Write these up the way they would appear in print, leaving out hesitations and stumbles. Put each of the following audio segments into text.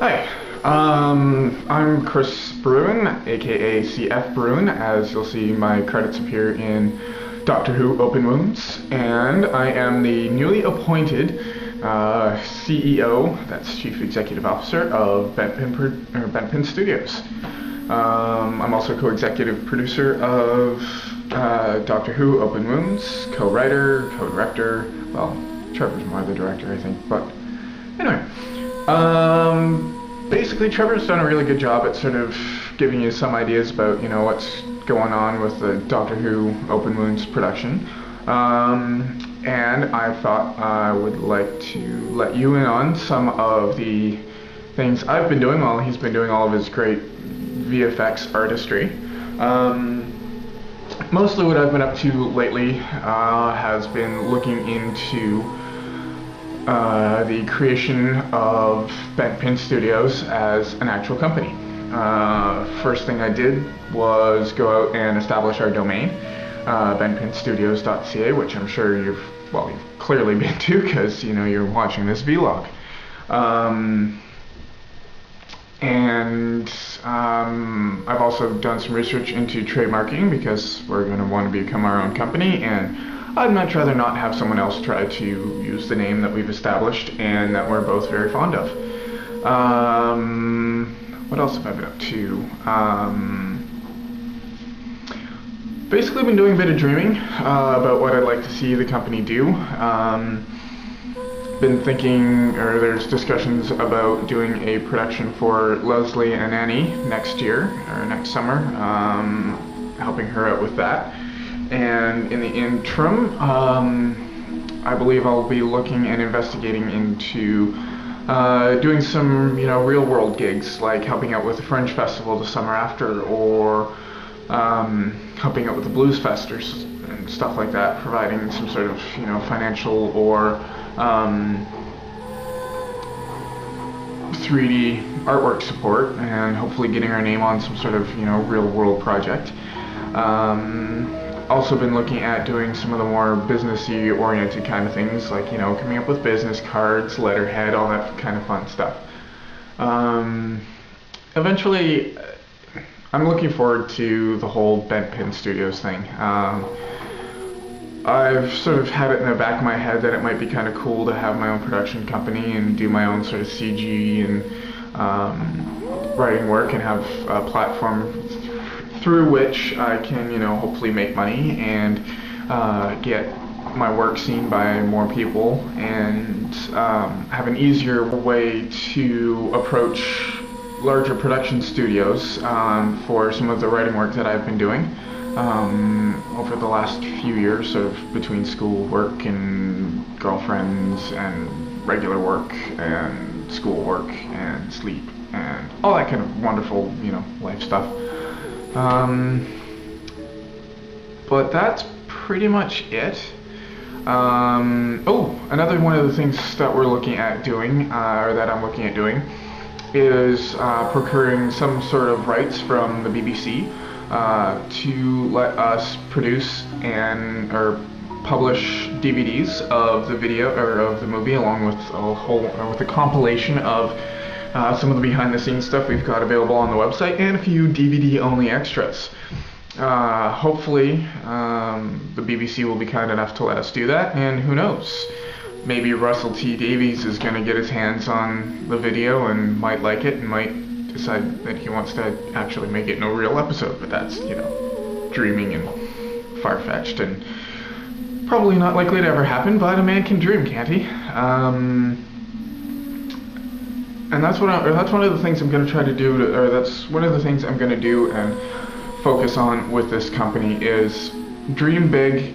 Hi, I'm Chris Bruin, aka CF Bruin, as you'll see my credits appear in Doctor Who Open Wounds, and I am the newly appointed CEO, that's Chief Executive Officer, of Bentpin Studios. I'm also co-executive producer of Doctor Who Open Wounds, co-writer, co-director, well, Trevor's more the director, I think, but anyway. Basically, Trevor's done a really good job at sort of giving you some ideas about, what's going on with the Doctor Who Open Wounds production. And I thought I would like to let you in on some of the things I've been doing while he's been doing all of his great VFX artistry. Mostly what I've been up to lately has been looking into the creation of Bentpin Studios as an actual company. First thing I did was go out and establish our domain, bentpinstudios.ca, which I'm sure you've clearly been to because you're watching this vlog. I've also done some research into trademarking because we're going to want to become our own company, and I'd much rather not have someone else try to use the name that we've established and that we're both very fond of. What else have I been up to? Basically been doing a bit of dreaming about what I'd like to see the company do. Been thinking, or there's discussions about doing a production for Leslie and Annie next year, or next summer, helping her out with that. And in the interim, I believe I'll be looking and investigating into doing some, real world gigs, like helping out with the Fringe Festival the summer after, or helping out with the Blues Festers and stuff like that, providing some sort of, financial or 3D artwork support, and hopefully getting our name on some sort of, real world project. Also been looking at doing some of the more businessy oriented kind of things, like coming up with business cards, letterhead, all that kind of fun stuff. Eventually, I'm looking forward to the whole Bentpin Studios thing. I've sort of had it in the back of my head that it might be kind of cool to have my own production company and do my own sort of CG and writing work, and have a platform through which I can, hopefully make money and get my work seen by more people, and have an easier way to approach larger production studios for some of the writing work that I've been doing over the last few years, sort of between school work and girlfriends and regular work and school work and sleep and all that kind of wonderful, life stuff. But that's pretty much it. Another one of the things that we're looking at doing, or that I'm looking at doing, is procuring some sort of rights from the BBC to let us produce or publish DVDs of the video or of the movie, along with a compilation of some of the behind-the-scenes stuff we've got available on the website, and a few DVD-only extras. Hopefully, the BBC will be kind enough to let us do that, and who knows? Maybe Russell T Davies is going to get his hands on the video and might like it and might decide that he wants to actually make it in a real episode, but that's, dreaming and far-fetched and probably not likely to ever happen, but a man can dream, can't he? And that's one of the things I'm going to try to do, that's one of the things I'm going to do and focus on with this company, is dream big,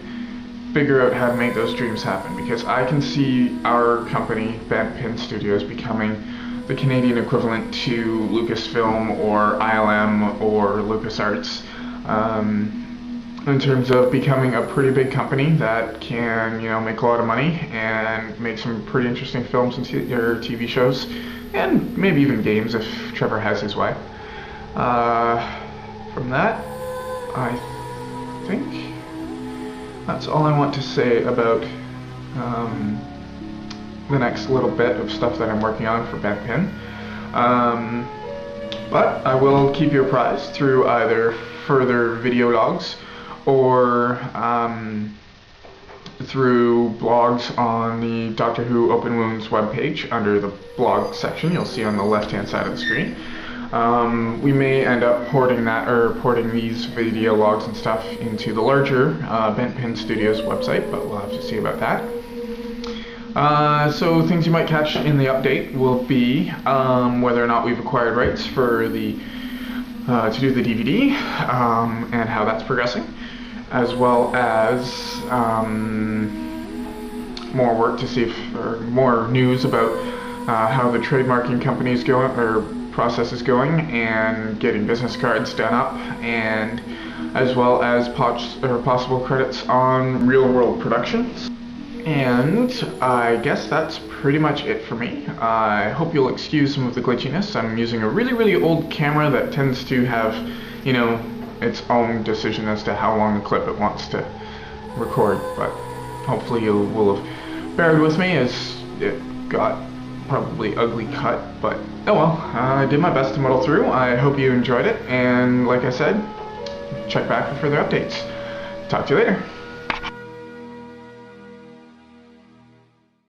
figure out how to make those dreams happen, because I can see our company, Bentpin Studios, becoming the Canadian equivalent to Lucasfilm or ILM or LucasArts, in terms of becoming a pretty big company that can, make a lot of money and make some pretty interesting films and TV shows, and maybe even games if Trevor has his way. From that, I think that's all I want to say about the next little bit of stuff that I'm working on for Bentpin. But I will keep you apprised through either further video logs or through blogs on the Doctor Who Open Wounds webpage under the blog section you'll see on the left hand side of the screen. We may end up porting these video logs and stuff into the larger Bent Pin Studios website, but we'll have to see about that. So things you might catch in the update will be whether or not we've acquired rights for the to do the DVD and how that's progressing, as well as more work to see if, or more news about how the trademarking company is going, or process is going, and getting business cards done up, and as well as possible credits on real world productions. And I guess that's pretty much it for me. I hope you'll excuse some of the glitchiness. I'm using a really old camera that tends to have, you know, its own decision as to how long a clip it wants to record, but hopefully you will have bared with me as it got probably ugly cut, but oh well, I did my best to muddle through. I hope you enjoyed it, and like I said, check back for further updates. Talk to you later.